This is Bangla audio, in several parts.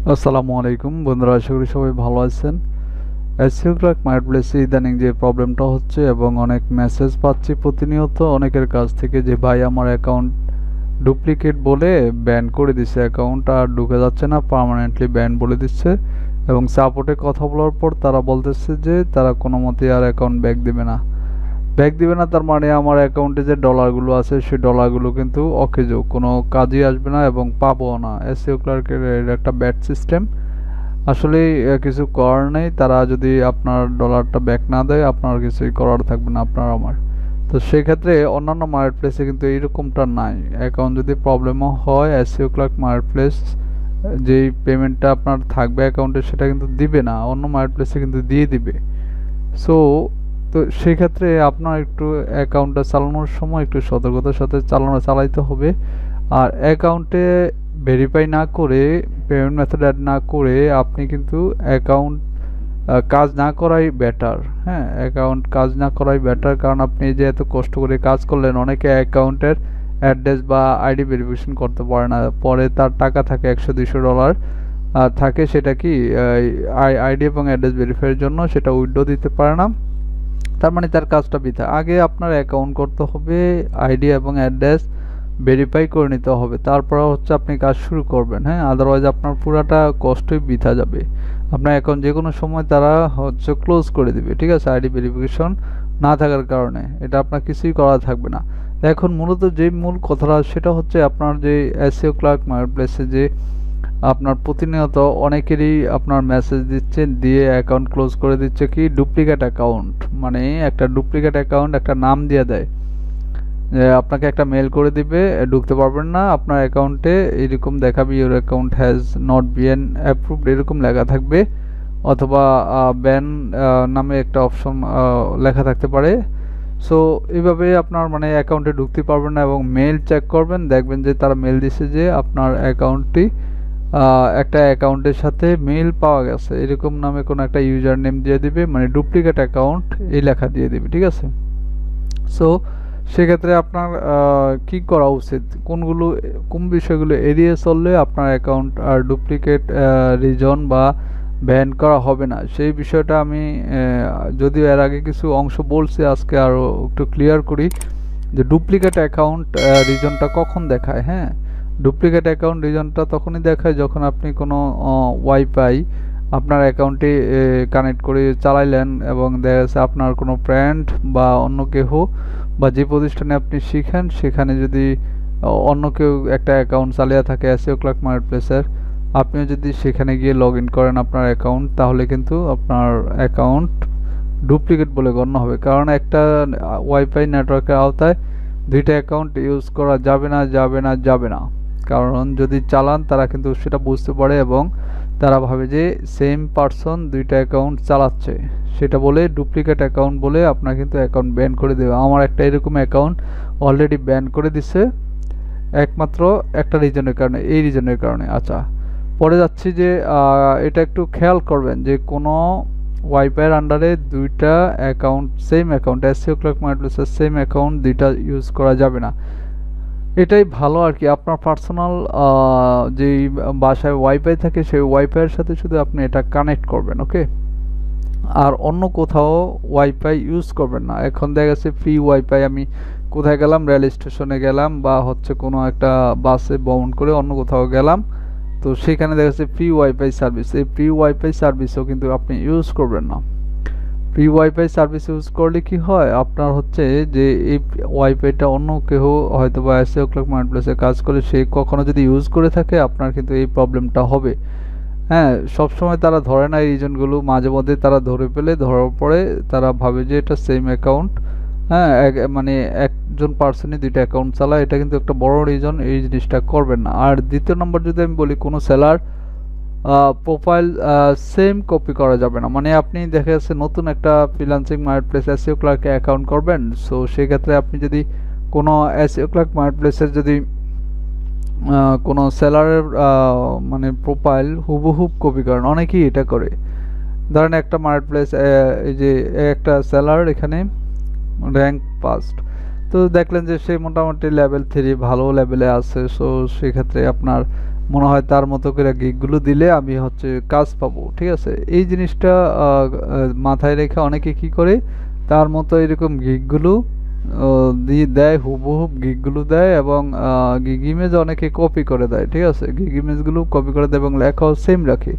আসসালামু আলাইকুম বন্ধুরা, আশা করি সবাই ভালো আছেন। এসইও ক্লার্ক মার্কেটপ্লেসে ইদানিং যে প্রবলেমটা হচ্ছে এবং অনেক মেসেজ পাচ্ছি প্রতিনিয়ত অনেকের কাছ থেকে যে ভাই আমার অ্যাকাউন্ট ডুপ্লিকেট বলে ব্যান করে দিচ্ছে, অ্যাকাউন্ট আর ঢুকে যাচ্ছে না, পার্মানেন্টলি ব্যান বলে দিচ্ছে। এবং সাপোর্টে কথা বলার পর তারা বলতেছে যে তারা কোনো মতে আর অ্যাকাউন্ট ব্যাক দিবে না। তার মানে আমার অ্যাকাউন্টে যে ডলারগুলো আছে সেই ডলারগুলো কিন্তু অকেজো, কোনো কাজেই আসবে না এবং পাবো না। এসইও ক্লার্কের একটা ব্যাড সিস্টেম। আসলে কিছু করার নেই, তারা যদি আপনার ডলারটা ব্যাক না দেয় আপনার কিছুই করার থাকবে না আপনার আমার। তো সেক্ষেত্রে অন্যান্য মার্কেট প্লেসে কিন্তু এইরকমটা নাই। অ্যাকাউন্ট যদি প্রবলেমও হয় এসইও ক্লার্ক মার্কেট প্লেস যেই পেমেন্টটা আপনার থাকবে অ্যাকাউন্টে সেটা কিন্তু দিবে না, অন্য মার্কেট প্লেসে কিন্তু দিয়ে দিবে। সো তো সেক্ষেত্রে আপনার একটু অ্যাকাউন্টটা চালানোর সময় একটু সতর্কতার সাথে চালাইতে হবে। আর অ্যাকাউন্টে ভেরিফাই না করে, পেমেন্ট মেথড অ্যাড না করে আপনি কিন্তু অ্যাকাউন্ট কাজ না করাই বেটার। হ্যাঁ, অ্যাকাউন্ট কাজ না করাই বেটার, কারণ আপনি যে এত কষ্ট করে কাজ করলেন, অনেকে অ্যাকাউন্টের অ্যাড্রেস বা আইডি ভেরিফিকেশন করতে পারে না, পরে তার টাকা থাকে $100-200 থাকে, সেটা কি আইডি এবং অ্যাড্রেস ভেরিফাইয়ের জন্য সেটা উইথড্র দিতে পারে না। তার মানে তার কাজটা বৃথা। আগে আপনার অ্যাকাউন্ট করতে হবে, আইডি এবং অ্যাড্রেস ভেরিফাই করে নিতে হবে, তারপর হচ্ছে আপনি কাজ শুরু করবেন। হ্যাঁ, আদারওয়াইজ আপনার পুরাটা কষ্টই বৃথা যাবে। আপনার অ্যাকাউন্ট যে কোনো সময় তারা হচ্ছে ক্লোজ করে দিবে, ঠিক আছে, আইডি ভেরিফিকেশন না থাকার কারণে। এটা আপনার কিছুই করা থাকবে না। এখন মূলত যে মূল কথাটা সেটা হচ্ছে আপনার যে এসইও ক্লার্ক মার্কেটপ্লেসে যে আপনার প্রতিনিয়ত অনেকেরই আপনার মেসেজ দিচ্ছে, দিয়ে অ্যাকাউন্ট ক্লোজ করে দিচ্ছে, কি ডুপ্লিকেট অ্যাকাউন্ট, মানে একটা ডুপ্লিকেট অ্যাকাউন্ট একটা নাম দিয়ে দেয়, যে আপনাকে একটা মেল করে দিবে, ঢুকতে পারবেন না আপনার অ্যাকাউন্টে, এরকম দেখাবে your account has not been approved এরকম লেখা থাকবে, অথবা ব্যান নামে একটা অপশন লেখা থাকতে পারে। সো এইভাবে আপনার মানে অ্যাকাউন্টে ঢুকতে পারবেন না, এবং মেল চেক করবেন, দেখবেন যে তারা মেল দিছে যে আপনার অ্যাকাউন্টটি একটা অ্যাকাউন্টের সাথে মেল পাওয়া গেছে, এরকম নামে কোনো একটা ইউজার নেম দিয়ে দিবে, মানে ডুপ্লিকেট অ্যাকাউন্ট এই লেখা দিয়ে দিবে, ঠিক আছে। সো সেক্ষেত্রে আপনার কি করা উচিত, কোন বিষয়গুলো এড়িয়ে চললে আপনার অ্যাকাউন্ট আর ডুপ্লিকেট রিজন বা ব্যান করা হবে না, সেই বিষয়টা আমি যদিও এর আগে কিছু অংশ বলছি, আজকে আরও একটু ক্লিয়ার করি যে ডুপ্লিকেট অ্যাকাউন্ট রিজনটা কখন দেখায়। হ্যাঁ, ডুপ্লিকেট অ্যাকাউন্ট রিজনটা তখনই দেখায় যখন আপনি কোনো ওয়াইফাই আপনার অ্যাকাউন্টে কানেক্ট করে চালাইলেন, এবং দেখা যাচ্ছে আপনার কোনো ফ্রেন্ড বা অন্য কেউ বা যে প্রতিষ্ঠানে আপনি শিখেন সেখানে যদি অন্য কেউ একটা অ্যাকাউন্ট চালিয়ে থাকে এসইও ক্লার্ক মার্কেটপ্লেসের, আপনিও যদি সেখানে গিয়ে লগ ইন করেন আপনার অ্যাকাউন্ট, তাহলে কিন্তু আপনার অ্যাকাউন্ট ডুপ্লিকেট বলে গণ্য হবে। কারণ একটা ওয়াইফাই নেটওয়ার্কের আওতায় দুইটা অ্যাকাউন্ট ইউজ করা যাবে না। কারণ যদি চালান তারা কিন্তু সেটা বুঝতে পারে এবং তারা ভাবে যে সেম পারসন দুইটা অ্যাকাউন্ট চালাচ্ছে, সেটা বলে ডুপ্লিকেট অ্যাকাউন্ট বলে আপনার কিন্তু অ্যাকাউন্ট ব্যান করে দেবে। আমার একটা এরকম অ্যাকাউন্ট অলরেডি ব্যান করে দিছে, একমাত্র একটা রিজনের কারণে। আচ্ছা, পরে যাচ্ছি যে এটা একটু খেয়াল করবেন যে কোনো ওয়াইফাইয়ের আন্ডারে দুইটা account, same account SEO clerk মার্কেটপ্লেসের সেম অ্যাকাউন্ট দুইটা ইউজ করা যাবে না। এটাই ভালো আর কি। আপনার পার্সোনাল যেই বাসায় ওয়াইফাই থাকে সেই ওয়াইফাইয়ের সাথে শুধু আপনি এটা কানেক্ট করবেন, ওকে। আর অন্য কোথাও ওয়াইফাই ইউজ করবেন না। এখন দেখা গেছে ফ্রি ওয়াইফাই, আমি কোথায় গেলাম, রেল স্টেশনে গেলাম বা হচ্ছে কোনো একটা বাসে ভ্রমণ করে অন্য কোথাও গেলাম, তো সেখানে দেখা যাচ্ছে ফ্রি ওয়াইফাই সার্ভিস, এই ফ্রি ওয়াইফাই সার্ভিসও কিন্তু আপনি ইউজ করবেন না। ফ্রি ওয়াইফাই সার্ভিস ইউজ করলে কি হয়, আপনার হচ্ছে যে এই ওয়াইফাইটা অন্য কেউ হয়তো বা এসইও ক্লার্ক মার্কেটপ্লেসে কাজ করে, সে কখনো যদি ইউজ করে থাকে আপনার কিন্তু এই প্রবলেমটা হবে। হ্যাঁ, সবসময় তারা ধরে না এই রিজনগুলো, মাঝে মধ্যে তারা ধরে ফেলে, ধরার পরে তারা ভাবে যে এটা সেম অ্যাকাউন্ট। হ্যাঁ, মানে একজন পার্সনই দুইটা অ্যাকাউন্ট চালায়, এটা কিন্তু একটা বড় রিজন, এই জিনিসটা করবেন না। আর দ্বিতীয় নম্বর যদি আমি বলি, কোনো সেলার প্রোফাইল সেম কপি করা যাবে না। মানে আপনি দেখা যাচ্ছে নতুন একটা ফ্রিল্যান্সিং মার্কেটপ্লেস এসইও ক্লার্কে অ্যাকাউন্ট করবেন, সো সেক্ষেত্রে আপনি যদি কোনো এসইও ক্লার্ক মার্কেটপ্লেসের যদি কোনো সেলারের মানে প্রোফাইল হুবহুব কপি করেন, অনেকেই এটা করে। ধরেন একটা মার্কেটপ্লেস, এই যে একটা সেলার এখানে র্যাঙ্ক ফার্স্ট, তো দেখলেন যে সে মোটামুটি লেভেল 3 ভালো লেভেলে আছে, সো সেক্ষেত্রে আপনার মনে হয় তার মতো করে গিগগুলো দিলে আমি হচ্ছে কাজ পাবো, ঠিক আছে। এই জিনিসটা মাথায় রেখে অনেকে কি করে তার মতো এরকম গিগগুলো দিয়ে দেয়, হুবহু গিগগুলো দেয়, এবং গিগ ইমেজ অনেকে কপি করে দেয়, ঠিক আছে। গিগ ইমেজগুলো কপি করে দেয় এবং লেখাও সেম রাখে,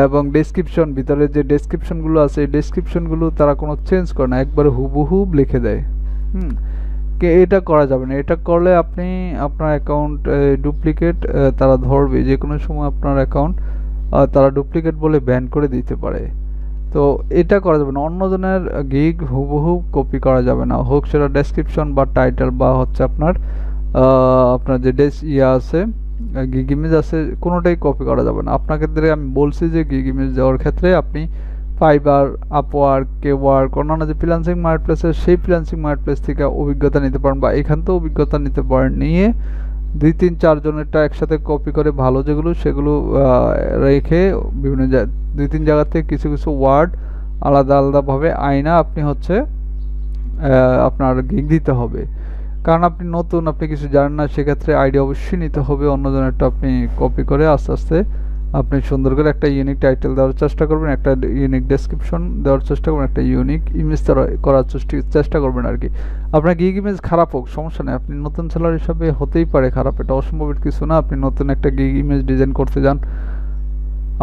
এবং ডেসক্রিপশন ভিতরে যে ডেসক্রিপশনগুলো আছে এই ডেসক্রিপশনগুলো তারা কোনো চেঞ্জ করে না, একবারে হুবহু লিখে দেয়। হুম এটা করা যাবে না। এটা করলে আপনি আপনার অ্যাকাউন্ট ডুপ্লিকেট তারা ধরবে যে কোনো সময় আপনার অ্যাকাউন্ট তারা ডুপ্লিকেট বলে ব্যান করে দিতে পারে। তো এটা করা যাবে না, অন্যজনের গিগ হুবহু কপি করা যাবে না, হোক সেটা ডেসক্রিপশন বা টাইটেল বা হচ্ছে আপনার যে আছে গিগ ইমেজ আছে, কোনোটাই কপি করা যাবে না। আপনাকে আমি বলছি যে গিগ ইমেজ দেওয়ার ক্ষেত্রে আপনি ফাইবার, আপওয়ার্ক, কেওয়ার্ক, অন্যান্য যে ফ্রিল্যান্সিং মার্কেটপ্লেসের সেই ফ্রিল্যান্সিং মার্কেটপ্লেস থেকে অভিজ্ঞতা নিতে পারেন, বা এখান থেকেও অভিজ্ঞতা নিতে পারেন। নিয়ে 2-3-4 জনেরটা একসাথে কপি করে ভালো যেগুলো সেগুলো রেখে বিভিন্ন 2-3 জায়গা থেকে কিছু কিছু ওয়ার্ড আলাদা আলাদাভাবে আয়না আপনি হচ্ছে আপনার গিগ দিতে হবে। কারণ আপনি নতুন, আপনি কিছু জানেন না, সেক্ষেত্রে আইডিয়া অবশ্যই নিতে হবে। অন্যজনেরটা আপনি কপি করে আস্তে আস্তে আপনি সুন্দর করে একটা ইউনিক টাইটেল দেওয়ার চেষ্টা করবেন, একটা ইউনিক ডেসক্রিপশন দেওয়ার চেষ্টা করবেন, একটা ইউনিক ইমেজ করার চেষ্টা করবেন আর কি। আপনার গিগ ইমেজ খারাপ হোক সমস্যা নেই, আপনি নতুন সেলার হিসাবে হতেই পারে খারাপ, এটা অসম্ভবের কিছু না। আপনি নতুন একটা গিগ ইমেজ ডিজাইন করতে যান,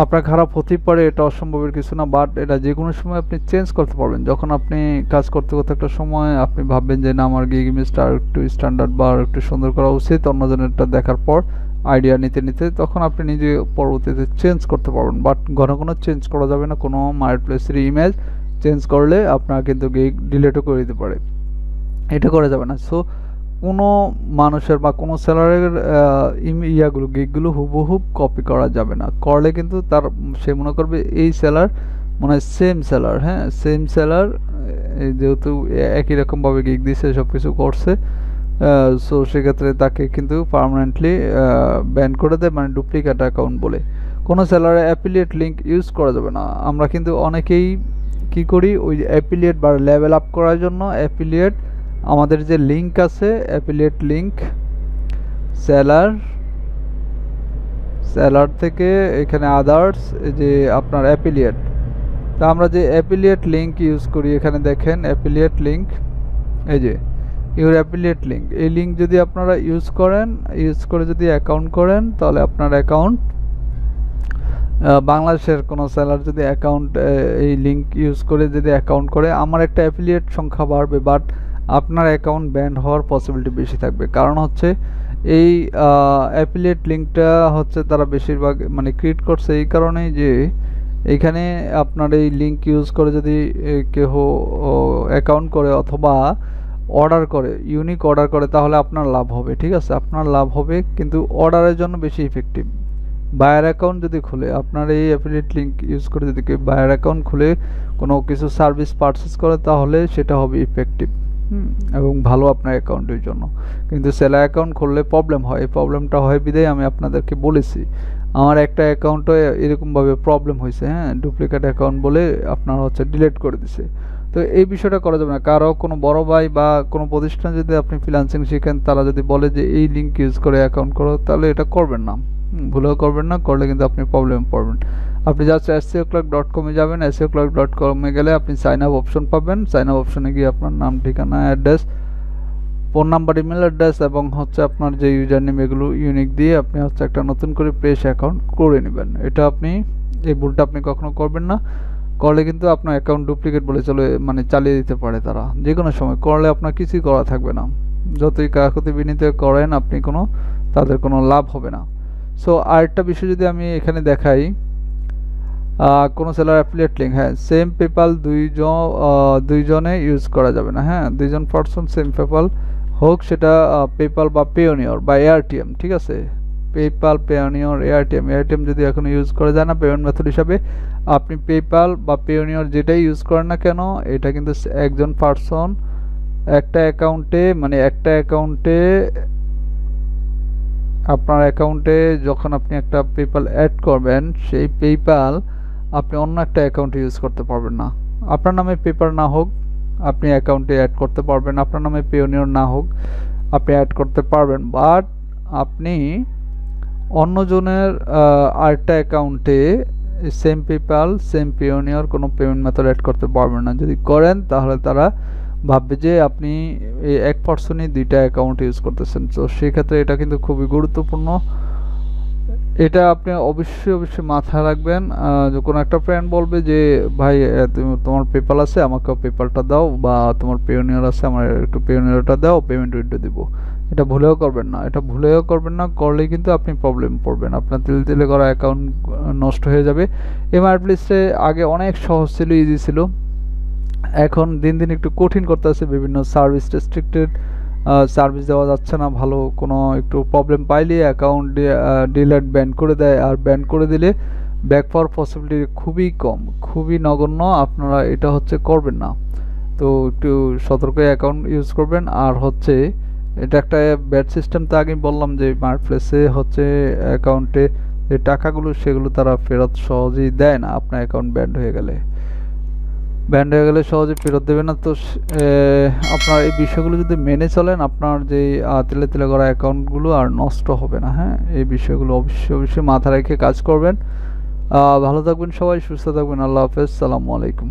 আপনার খারাপ হতেই পারে, এটা অসম্ভবের কিছু না। বাট এটা যে কোনো সময় আপনি চেঞ্জ করতে পারবেন। যখন আপনি কাজ করতে করতে একটা সময় আপনি ভাববেন যে না আমার গিগ ইমেজটা আর একটু স্ট্যান্ডার্ড বা আর একটু সুন্দর করা উচিত, অন্যজনেরটা দেখার পর আইডিয়া নিতে নিতে তখন আপনি নিজে পরবর্তীতে চেঞ্জ করতে পারবেন। বাট ঘন ঘন চেঞ্জ করা যাবে না, কোনো মার্কেটপ্লেসের ইমেজ চেঞ্জ করলে আপনার কিন্তু গিগ ডিলিটও করে দিতে পারে, এটা করা যাবে না। সো কোনো মানুষের বা কোনো সেলারের ইয়াগুলো গিগগুলো হুবহু কপি করা যাবে না, করলে কিন্তু তার সে মনে করবে এই সেলার মনে হয় সেম সেলার, হ্যাঁ সেম সেলার, যেহেতু একই রকমভাবে গিগ দিছে সব কিছু করছে, সো সেক্ষেত্রে তাকে কিন্তু পার্মানেন্টলি ব্যান করে দেয়, মানে ডুপ্লিকেট অ্যাকাউন্ট বলে। কোনো সেলারে অ্যাফিলিয়েট লিঙ্ক ইউজ করা যাবে না। আমরা কিন্তু অনেকেই কি করি, ওই অ্যাফিলিয়েট বা লেভেল আপ করার জন্য অ্যাফিলিয়েট আমাদের যে লিঙ্ক আছে, অ্যাফিলিয়েট লিঙ্ক সেলার থেকে এখানে আদার্স যে আপনার অ্যাফিলিয়েট, তা আমরা যে অ্যাফিলিয়েট লিঙ্ক ইউজ করি, এখানে দেখেন অ্যাফিলিয়েট লিঙ্ক, এই যে ইউর অ্যাফিলিয়েট লিঙ্ক, এই লিঙ্ক যদি আপনারা ইউজ করে যদি অ্যাকাউন্ট করেন, তাহলে আপনার অ্যাকাউন্ট বাংলাদেশের কোনো সেলার যদি অ্যাকাউন্ট এই লিঙ্ক ইউজ করে যদি অ্যাকাউন্ট করে, আমার একটা অ্যাফিলিয়েট সংখ্যা বাড়বে, বাট আপনার অ্যাকাউন্ট ব্যান্ড হওয়ার পসিবিলিটি বেশি থাকবে। কারণ হচ্ছে এই অ্যাফিলিয়েট লিঙ্কটা হচ্ছে তারা বেশিরভাগ মানে ক্রিয়েট করছে এই কারণেই যে এইখানে আপনার এই লিঙ্ক ইউজ করে যদি কেউ অ্যাকাউন্ট করে অথবা অর্ডার করে, ইউনিক অর্ডার করে, তাহলে আপনার লাভ হবে, ঠিক আছে, আপনার লাভ হবে, কিন্তু অর্ডারের জন্য বেশি ইফেক্টিভ। বায়ার অ্যাকাউন্ট যদি খুলে, আপনার এই অ্যাফিলিয়েট লিঙ্ক ইউজ করে যদি কেউ বায়ার অ্যাকাউন্ট খুলে কোনো কিছু সার্ভিস পারচেস করে, তাহলে সেটা হবে ইফেক্টিভ এবং ভালো আপনার অ্যাকাউন্টের জন্য। কিন্তু সেলার অ্যাকাউন্ট খুললে প্রবলেম হয়, এই প্রবলেমটা হয় বিধায় আমি আপনাদেরকে বলেছি। আমার একটা অ্যাকাউন্টে এরকমভাবে প্রবলেম হয়েছে, হ্যাঁ ডুপ্লিকেট অ্যাকাউন্ট বলে আপনার হচ্ছে ডিলিট করে দিছে। তো এই বিষয়টা করা যাবে না। কারো কোনো বড় ভাই বা কোনো প্রতিষ্ঠান যদি আপনি ফ্রিল্যান্সিং শিখেন, তারা যদি বলে যে এই লিঙ্ক ইউজ করে অ্যাকাউন্ট করো, তাহলে এটা করবেন না, ভুলেও করবেন না, করলে কিন্তু আপনি প্রবলেমে পড়বেন। আপনি জাস্ট SEOclerk.com এ যাবেন, SEOclerk.com এ গেলে আপনি সাইন আপ অপশন পাবেন, সাইন আপ অপশনে গিয়ে আপনার নাম, ঠিকানা, address, phone number, email address এবং হচ্ছে আপনার যে ইউজার নেম, এগুলো ইউনিক দিয়ে আপনি হচ্ছে একটা নতুন করে ফ্রেশ অ্যাকাউন্ট করে নেবেন। এটা আপনি এই ভুলটা আপনি কখনো করবেন না, করলে কিন্তু আপনার অ্যাকাউন্ট ডুপ্লিকেট বলে মানে চালিয়ে দিতে পারে তারা যে কোনো সময়, করলে আপনার কিছুই করা থাকবে না, যতই কাকুতি বিনীত করেন আপনি তাদের কোনো লাভ হবে না। সো আরেকটা বিষয় যদি আমি এখানে দেখাই, কোনো সেলার অ্যাফিলিয়েট লিঙ্ক, হ্যাঁ সেম পেপাল দুইজনে ইউজ করা যাবে না, হ্যাঁ দুইজন পারসন সেম পেপাল হোক, সেটা পেপাল বা পেওনিয়র বা এআরটিএম, ঠিক আছে, পেপাল, পেওনিয়র, এআরটিএম যদি এখন ইউজ করা যায় না পেমেন্ট মেথড হিসাবে, আপনি পেপাল বা পেওনিয়র যেটাই ইউজ করেন না কেন, এটা কিন্তু একজন পারসন একটা অ্যাকাউন্টে আপনার অ্যাকাউন্টে যখন আপনি একটা পেপাল অ্যাড করবেন, সেই পেপাল আপনি অন্য একটা অ্যাকাউন্টে ইউজ করতে পারবেন না। আপনার নামে পেপার না হোক আপনি অ্যাকাউন্টে অ্যাড করতে পারবেন, আপনার নামে পেওনিয়র না হোক আপনি অ্যাড করতে পারবেন, বাট আপনি অন্যজনের আরেকটা অ্যাকাউন্টে সেম পেপ্যাল সেম পেওনিয়ার কোনো পেমেন্ট মেথড অ্যাড করতে পারবেন না। যদি করেন তাহলে তারা ভাববে যে আপনি এই এক পার্সনই দুইটা অ্যাকাউন্ট ইউজ করতেছেন। তো সেক্ষেত্রে এটা কিন্তু খুবই গুরুত্বপূর্ণ। এটা আপনি অবশ্যই মাথায় রাখবেন। যে কোনো একটা ফ্রেন্ড বলবে যে ভাই তোমার পেপাল আছে আমাকেও পেপালটা দাও, বা তোমার পেওনিয়ার আছে আমার একটু পেওনিয়ারটা দাও, পেমেন্ট উইথড্র দিব। এটা ভুলেও করবেন না, এটা ভুলেও করবেন না। করলেই কিন্তু আপনি প্রবলেম পড়বেন, আপনার তিলে তিলে করা অ্যাকাউন্ট নষ্ট হয়ে যাবে। এই মার্কেটপ্লেসে আগে অনেক সহজ ছিল, ইজি ছিল, এখন দিন দিন একটু কঠিন করতেছে। বিভিন্ন সার্ভিস রেস্ট্রিক্টেড, সার্ভিস দেওয়া যাচ্ছে না ভালো, কোনো একটু প্রবলেম পাইলে অ্যাকাউন্ট ডিলেট ব্যান করে দেয়, আর ব্যান করে দিলে ব্যাক পাওয়ার পসিবিলিটি খুবই কম, খুবই নগণ্য। আপনারা এটা হচ্ছে করবেন না। তো একটু সতর্ক অ্যাকাউন্ট ইউজ করবেন। আর হচ্ছে এটা একটা ব্যাড সিস্টেম, তো আগে বললাম যে মার্কেটপ্লেসে হচ্ছে অ্যাকাউন্টে যে টাকাগুলো সেগুলো তারা ফেরত সহজেই দেয় না। আপনার অ্যাকাউন্ট ব্যান্ড হয়ে গেলে সহজে ফেরত দেবে না। তো আপনার এই বিষয়গুলো যদি মেনে চলেন, আপনার যে তেলে তেলে করা অ্যাকাউন্টগুলো আর নষ্ট হবে না। হ্যাঁ, এই বিষয়গুলো অবশ্যই মাথায় রেখে কাজ করবেন। ভালো থাকবেন সবাই, সুস্থ থাকবেন। আল্লাহ হাফেজ, সালামু আলাইকুম।